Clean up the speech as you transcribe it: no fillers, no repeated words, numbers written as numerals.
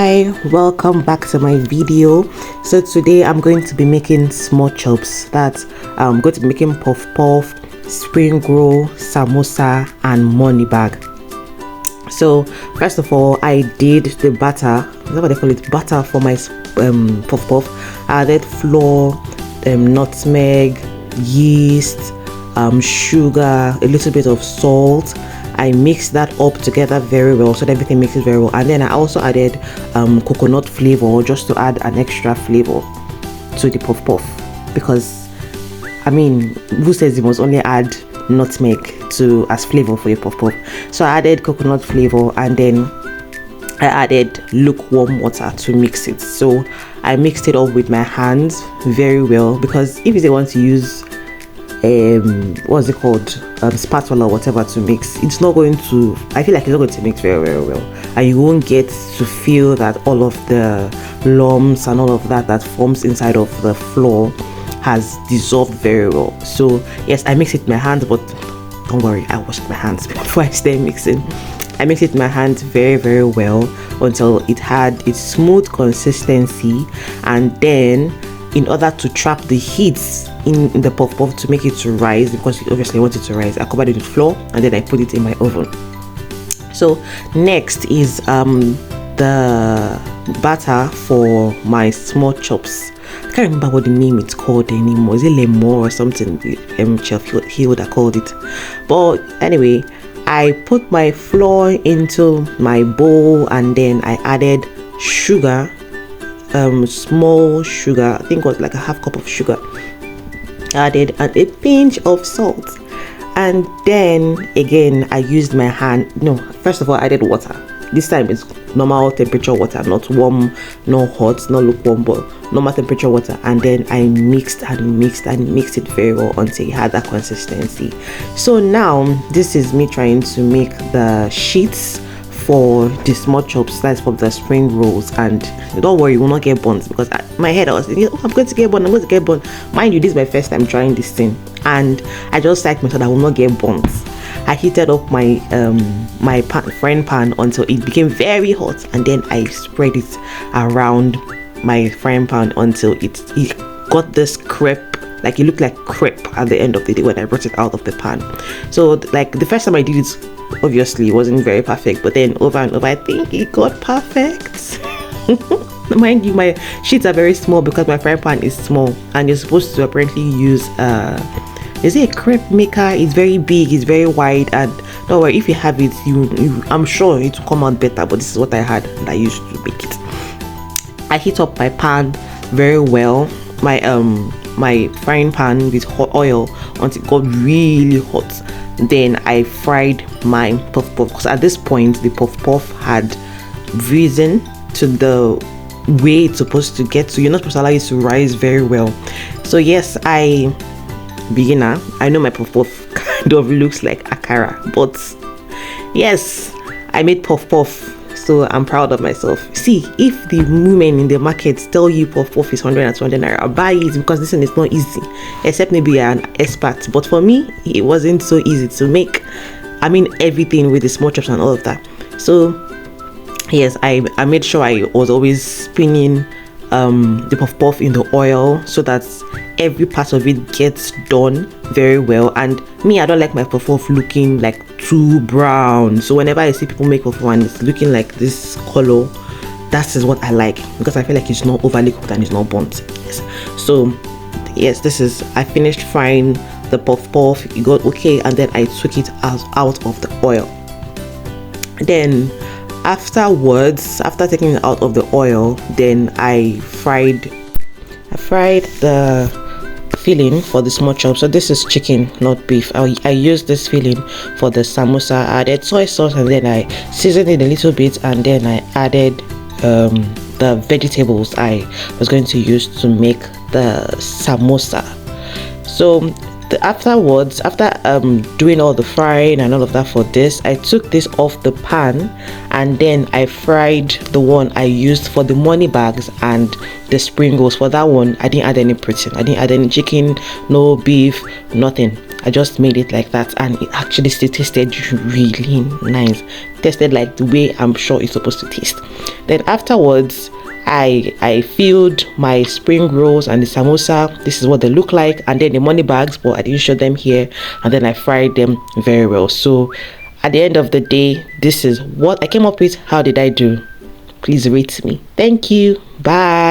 Hi, welcome back to my video. So today I'm going to be making small chops. That I'm going to be making puff puff, spring roll, samosa and money bag. So first of all, I did the batter. Is that what they call it? Batter for my puff puff. I added flour, nutmeg, yeast, sugar, a little bit of salt. I mixed that up together very well so that everything mixes very well, and then I also added coconut flavor just to add an extra flavor to the puff puff, because I mean, who says you must only add nutmeg to as flavor for your puff puff? So I added coconut flavor, and then I added lukewarm water to mix it. So I mixed it up with my hands very well, because if you want to use what's it called, spatula or whatever to mix, it's not going to, I feel like it's not going to mix very well, and you won't get to feel that all of the lumps and all of that forms inside of the flour has dissolved very well. So yes, I mixed it with my hands, but don't worry, I washed my hands before I started mixing. I mixed it with my hands very well until it had its smooth consistency, and then in order to trap the heat in the puff puff to make it to rise, because we obviously want it to rise, I covered it with flour and then I put it in my oven. So next is the batter for my small chops. I can't remember what the name it's called anymore. Is it lemon or something? Chef Hilda called it. But anyway, I put my flour into my bowl, and then I added sugar, small sugar, I think it was like a half cup of sugar, added, and a pinch of salt, and then again I used my hand. No, first of all I added water. This time it's normal temperature water, not warm, not hot, not lukewarm, but normal temperature water, and then I mixed it very well until it had that consistency. So now this is me trying to make the sheets for the small chops, that's for the spring rolls. And don't worry, you will not get burnt, because my head I was thinking, oh, I'm going to get burnt. Mind you, this is my first time trying this thing, and I just like myself that I will not get burnt. I heated up my my frying pan until it became very hot, and then I spread it around my frying pan until it got this crepe, like it looked like crepe at the end of the day when I brought it out of the pan. So like the first time I did it, obviously it wasn't very perfect, but then over and over I think it got perfect. Mind you, my sheets are very small because my frying pan is small, and you're supposed to apparently use is it a crepe maker? It's very big, it's very wide, and don't worry, if you have it, you I'm sure it will come out better. But this is what I had, and I used to make it. I heat up my pan very well, my my frying pan with hot oil until it got really hot. Then I fried my puff puff, because at this point the puff puff had risen to the way it's supposed to get to. You're not supposed to allow it to rise very well. So yes, beginner, I know my puff puff kind of looks like akara, but yes, I made puff puff, so I'm proud of myself. See, if the women in the market tell you puff puff is 100 and 200 naira, I'll buy it, because this one is not easy, except maybe you're an expert. But for me, it wasn't so easy to make. I mean, everything with the small chops and all of that. So yes, I made sure I was always spinning the puff puff in the oil so that every part of it gets done very well. And me, I don't like my puff puff looking like too brown, so whenever I see people make puff puff and it's looking like this color, that is what I like, because I feel like it's not overly cooked and it's not burnt. Yes. So yes, this is, I finished frying the puff puff, it got okay, and then I took it out of the oil. Then afterwards, after taking it out of the oil, then I fried the filling for the small chop. So this is chicken, not beef. I used this filling for the samosa. I added soy sauce, and then I seasoned it a little bit, and then I added the vegetables I was going to use to make the samosa. So afterwards, after doing all the frying and all of that for this, I took this off the pan, and then I fried the one I used for the money bags and the spring rolls. For that one, I didn't add any protein, I didn't add any chicken, no beef, nothing. I just made it like that, and it actually still tasted really nice. It tasted like the way I'm sure it's supposed to taste. Then afterwards, I filled my spring rolls and the samosa. This is what they look like, and then the money bags, but I didn't show them here. And then I fried them very well. So at the end of the day, this is what I came up with. How did I do? Please rate me. Thank you. Bye.